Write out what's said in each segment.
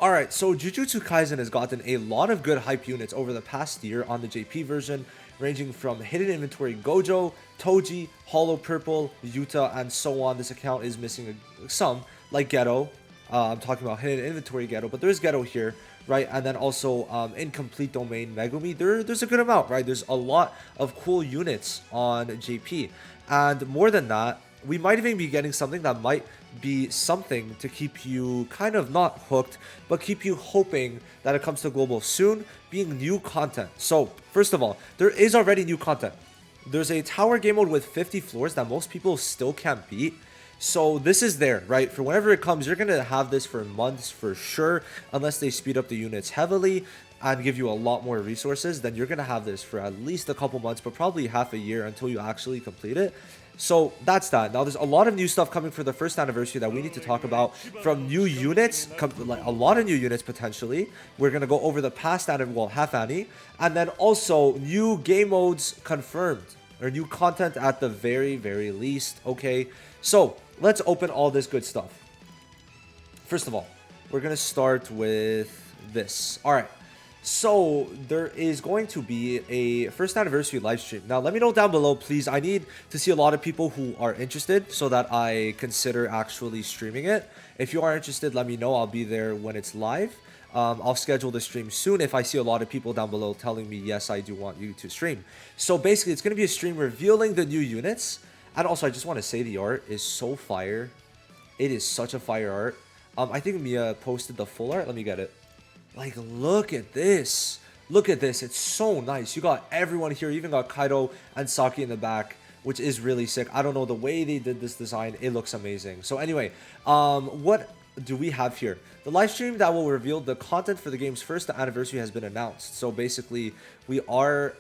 Alright, so Jujutsu Kaisen has gotten a lot of good hype units over the past year on the JP version, ranging from Hidden Inventory Gojo, Toji, Hollow Purple, Yuta, and so on. This account is missing some, like Ghetto. I'm talking about Hidden Inventory Ghetto, but there's Ghetto here, right? And then also Incomplete Domain Megumi. There's a good amount, right? There's a lot of cool units on JP. And more than that, we might even be getting something that might be something to keep you kind of not hooked, but keep you hoping that it comes to global soon, being new content. So, first of all, there is already new content. There's a tower game mode with 50 floors that most people still can't beat. So this is there, right? For whenever it comes, you're going to have this for months for sure, unless they speed up the units heavily and give you a lot more resources. Then you're going to have this for at least a couple months, but probably half a year until you actually complete it. So that's that. Now there's a lot of new stuff coming for the first anniversary that we need to talk about, from new units, like a lot of new units potentially. We're going to go over the past half Annie, and then also new game modes confirmed, or new content at the very least. Okay, so let's open all this good stuff. First of all, we're going to start with this. All right. So there is going to be a first anniversary live stream. Now let me know down below, please. I need to see a lot of people who are interested so that I consider actually streaming it. If you are interested, let me know. I'll be there when it's live. I'll schedule the stream soon if I see a lot of people down below telling me, yes, I do want you to stream. So basically, it's going to be a stream revealing the new units. And also, I just want to say the art is so fire. It is such a fire art. I think Mia posted the full art. Let me get it. Like, look at this. Look at this. It's so nice. You got everyone here. You even got Kaido and Saki in the back, which is really sick. I don't know, the way they did this design, it looks amazing. So anyway, what do we have here? The live stream that will reveal the content for the game's first anniversary has been announced. So basically, we are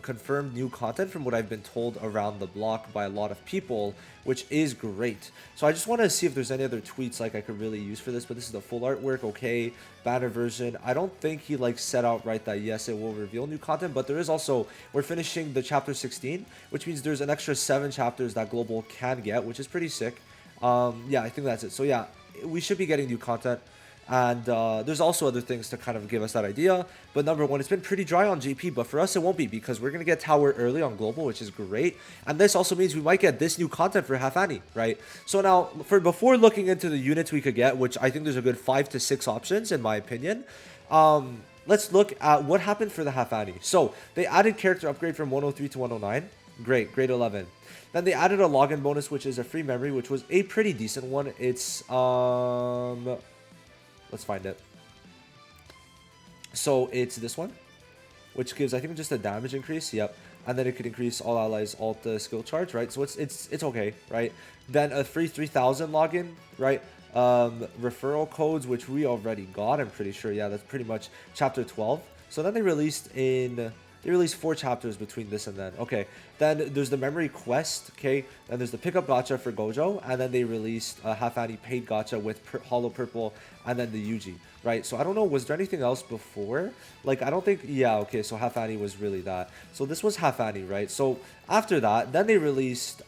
confirmed new content from what I've been told around the block by a lot of people, which is great. So I just want to see if there's any other tweets like I could really use for this, but this is the full artwork. Okay, banner version. I don't think he like set out right that yes, it will reveal new content, but there is also, we're finishing the chapter 16, which means there's an extra 7 chapters that global can get, which is pretty sick. Yeah, I think that's it. So yeah, we should be getting new content. And there's also other things to kind of give us that idea. But number one, it's been pretty dry on JP, but for us it won't be, because we're going to get Tower early on Global, which is great. And this also means we might get this new content for Half Annie, right? So now, before looking into the units we could get, which I think there's a good 5 to 6 options in my opinion, let's look at what happened for the Half Annie. So they added character upgrade from 103 to 109. Great, grade 11. Then they added a login bonus, which is a free memory, which was a pretty decent one. It's let's find it. So it's this one, which gives, I think, just a damage increase. Yep. And then it could increase all allies alt skill charge, right? So it's okay, right? Then a free 3000 login, right? Referral codes, which we already got, I'm pretty sure. Yeah, that's pretty much chapter 12. So then they released 4 chapters between this and then. Okay, then there's the memory quest. Okay, then there's the pickup gacha for Gojo, and then they released a Half Annie paid gacha with Hollow Purple, and then the Yuji. Right. So I don't know. Was there anything else before? Like, I don't think. Yeah. Okay. So Half Annie was really that. So this was Half Annie, right? So after that, then they released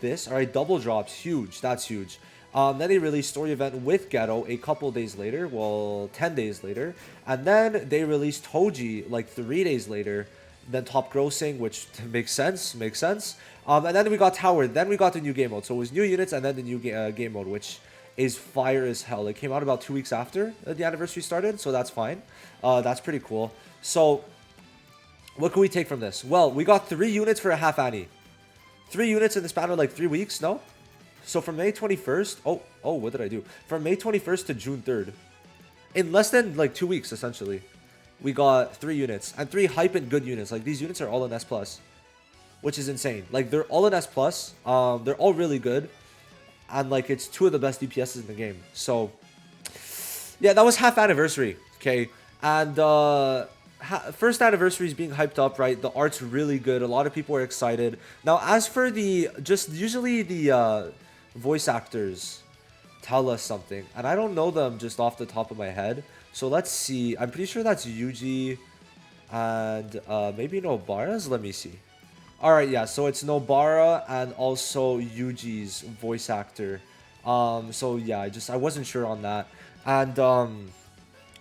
this. All right, double drops, huge. That's huge. Then they released Story Event with Ghetto a couple days later, well, 10 days later. And then they released Toji like 3 days later, then top grossing, which makes sense. And then we got Tower, then we got the new game mode. So it was new units and then the new game mode, which is fire as hell. It came out about 2 weeks after the anniversary started, so that's fine. That's pretty cool. So what can we take from this? Well, we got 3 units for a Half Annie. 3 units in the span of like 3 weeks, no? So from May 21st, oh, what did I do? From May 21st to June 3rd, in less than like 2 weeks, essentially, we got 3 units and 3 hype and good units. Like, these units are all in S+, which is insane. Like, they're all in S+, they're all really good, and like, it's 2 of the best DPSs in the game. So yeah, that was half anniversary. Okay, and first anniversary is being hyped up, right? The art's really good. A lot of people are excited. Now, as for usually the voice actors tell us something, and I don't know them just off the top of my head. So let's see. I'm pretty sure that's Yuji and maybe Nobara's. Let me see. All right, yeah. So it's Nobara and also Yuji's voice actor. So yeah, I wasn't sure on that. and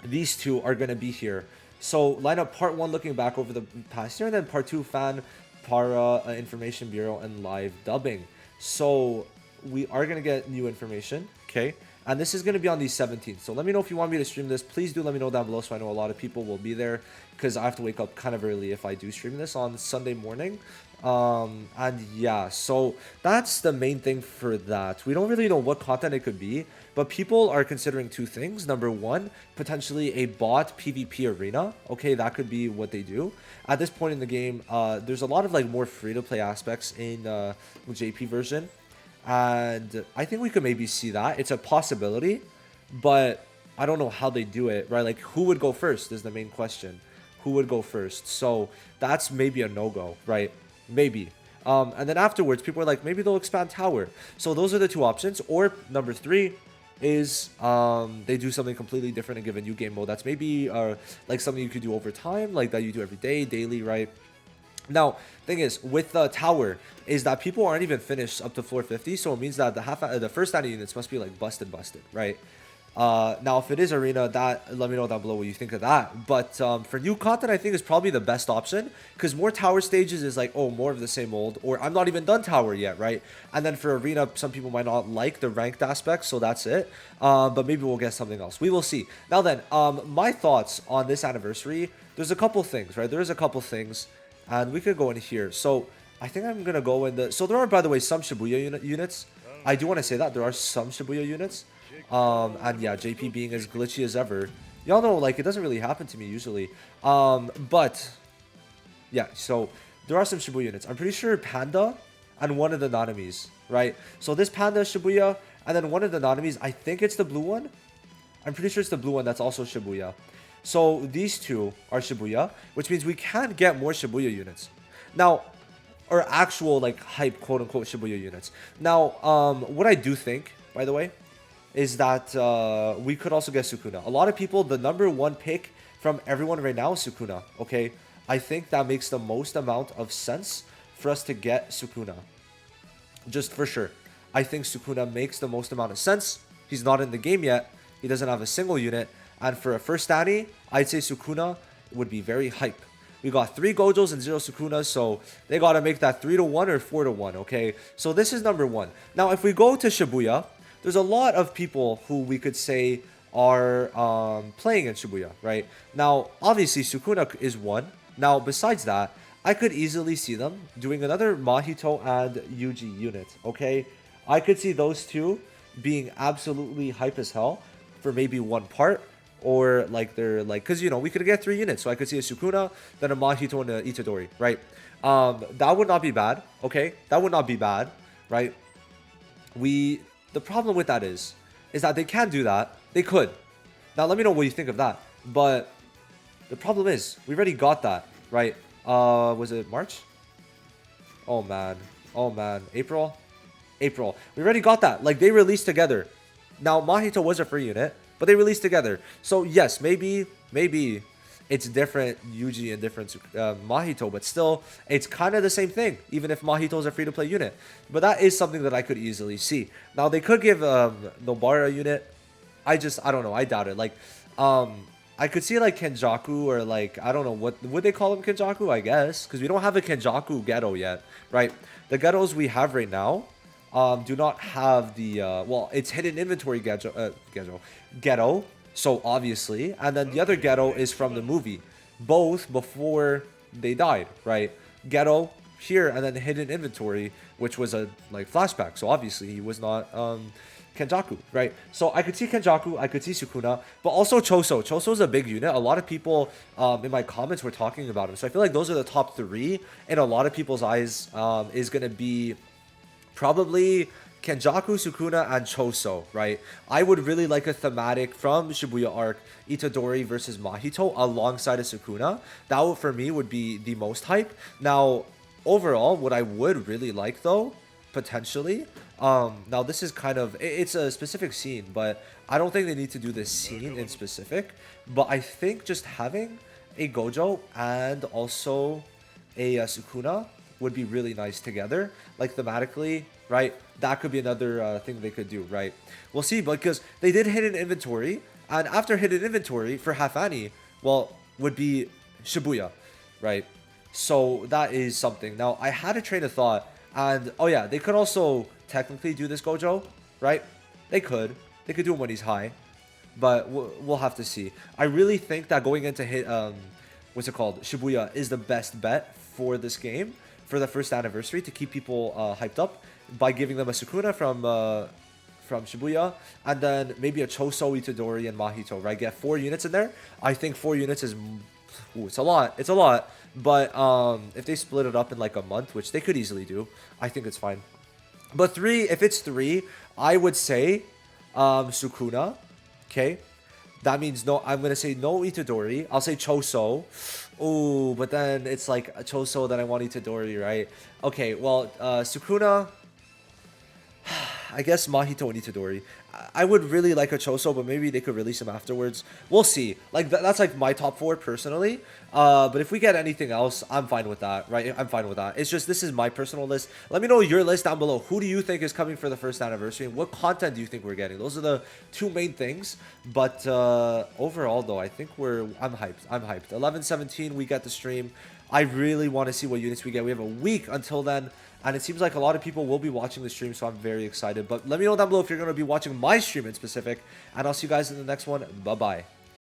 these two are going to be here. So lineup part 1 looking back over the past year, and then part 2 fan, para, information bureau, and live dubbing. So we are going to get new information, okay? And this is going to be on the 17th. So let me know if you want me to stream this. Please do let me know down below so I know a lot of people will be there, because I have to wake up kind of early if I do stream this on Sunday morning. And yeah, so that's the main thing for that. We don't really know what content it could be, but people are considering two things. Number one, potentially a bot PvP arena. Okay, that could be what they do. At this point in the game, there's a lot of like more free-to-play aspects in the JP version, and I think we could maybe see that. It's a possibility, but I don't know how they do it, right? Like, who would go first is the main question. Who would go first? So that's maybe a no-go, right? Maybe. And then afterwards, people are like, maybe they'll expand tower. So those are the two options. Or number three is they do something completely different and give a new game mode. That's maybe like something you could do over time, like that you do every day, daily, right? Now, thing is, with the tower, is that people aren't even finished up to floor 50, so it means that the first ANNI units must be like busted, right? Now, if it is arena, that let me know down below what you think of that. But for new content, I think is probably the best option, because more tower stages is like, oh, more of the same old, or I'm not even done tower yet, right? And then for arena, some people might not like the ranked aspect, so that's it. But maybe we'll get something else. We will see. Now then, my thoughts on this anniversary, there's a couple things, right? There's a couple things, and we could go in here. So I think I'm gonna go in the. So there are, by the way, some Shibuya units. I do want to say that there are some Shibuya units. And yeah, JP being as glitchy as ever. Y'all know, like, it doesn't really happen to me usually. But yeah, so there are some Shibuya units. I'm pretty sure Panda and one of the Nanamis, right? So this Panda is Shibuya, and then one of the Nanamis, I think it's the blue one. I'm pretty sure it's the blue one that's also Shibuya. So these two are Shibuya, which means we can get more Shibuya units. Now, or actual, like, hype, quote-unquote, Shibuya units. Now, what I do think, by the way, is that we could also get Sukuna. A lot of people, the number one pick from everyone right now is Sukuna, okay? I think that makes the most amount of sense for us to get Sukuna. Just for sure. I think Sukuna makes the most amount of sense. He's not in the game yet. He doesn't have a single unit. And for a first ANNI, I'd say Sukuna would be very hype. We got 3 Gojos and 0 Sukunas, so they got to make that 3-1 or 4-1, okay? So this is number one. Now, if we go to Shibuya, there's a lot of people who we could say are playing in Shibuya, right? Now, obviously, Sukuna is one. Now, besides that, I could easily see them doing another Mahito and Yuji unit, okay? I could see those two being absolutely hype as hell for maybe one part, or like they're like, because, you know, we could get 3 units. So I could see a Sukuna, then a Mahito, and a Itadori, right? That would not be bad, okay? That would not be bad, right? The problem with that is that they can do that. They could. Now, let me know what you think of that. But the problem is, we already got that, right? Was it March? Oh, man. Oh, man. April? April. We already got that. Like, they released together. Now, Mahito was a free unit, but they released together. So, yes, maybe it's different Yuji and different Mahito, but still, it's kind of the same thing, even if Mahito is a free-to-play unit. But that is something that I could easily see. Now, they could give Nobara a unit. I don't know. I doubt it. Like, I could see, like, Kenjaku, or, like, I don't know, what would they call him, Kenjaku, I guess? Because we don't have a Kenjaku ghetto yet, right? The ghettos we have right now do not have the, well, it's hidden inventory ghetto. So obviously, and then the other ghetto is from the movie, both before they died, right? Ghetto here, and then hidden inventory, which was a like flashback. So obviously he was not Kenjaku, right? So I could see Kenjaku, I could see Sukuna, but also Choso. Choso is a big unit. A lot of people in my comments were talking about him. So I feel like those are the top 3 in a lot of people's eyes. Is gonna be probably Kenjaku, Sukuna, and Choso, right? I would really like a thematic from Shibuya Arc, Itadori versus Mahito, alongside a Sukuna. That would, for me, would be the most hype. Now, overall, what I would really like, though, potentially, now this is kind of, it's a specific scene, but I don't think they need to do this scene in specific. But I think just having a Gojo and also a Sukuna would be really nice together, like thematically, right? That could be another thing they could do, right? We'll see, because they did hidden inventory, And after hidden inventory for half Annie, well, would be Shibuya, right? So that is something. Now, I had a train of thought, and oh yeah, they could also technically do this Gojo, right? They could. They could do him when he's high, but we'll have to see. I really think that going into what's it called? Shibuya is the best bet for this game for the first anniversary to keep people hyped up by giving them a Sukuna from Shibuya, and then maybe a Choso, Itadori, and Mahito, right? Get 4 units in there. I think 4 units is... Ooh, it's a lot. It's a lot. But if they split it up in like a month, which they could easily do, I think it's fine. But 3, if it's 3, I would say Sukuna. Okay? That means no, I'm going to say no Itadori. I'll say Choso. Ooh, but then it's like a Choso, then I want Itadori, right? Okay, well, Sukuna... I guess Mahito and Itadori. I would really like a Choso, but maybe they could release him afterwards. We'll see. Like that's like my top 4 personally. But if we get anything else, I'm fine with that, right? I'm fine with that. It's just this is my personal list. Let me know your list down below. Who do you think is coming for the first anniversary, and what content do you think we're getting? Those are the 2 main things. But overall, though, I think I'm hyped. I'm hyped. 11/17, we get the stream. I really want to see what units we get. We have a week until then. And it seems like a lot of people will be watching the stream, so I'm very excited. But let me know down below if you're going to be watching my stream in specific. And I'll see you guys in the next one. Bye-bye.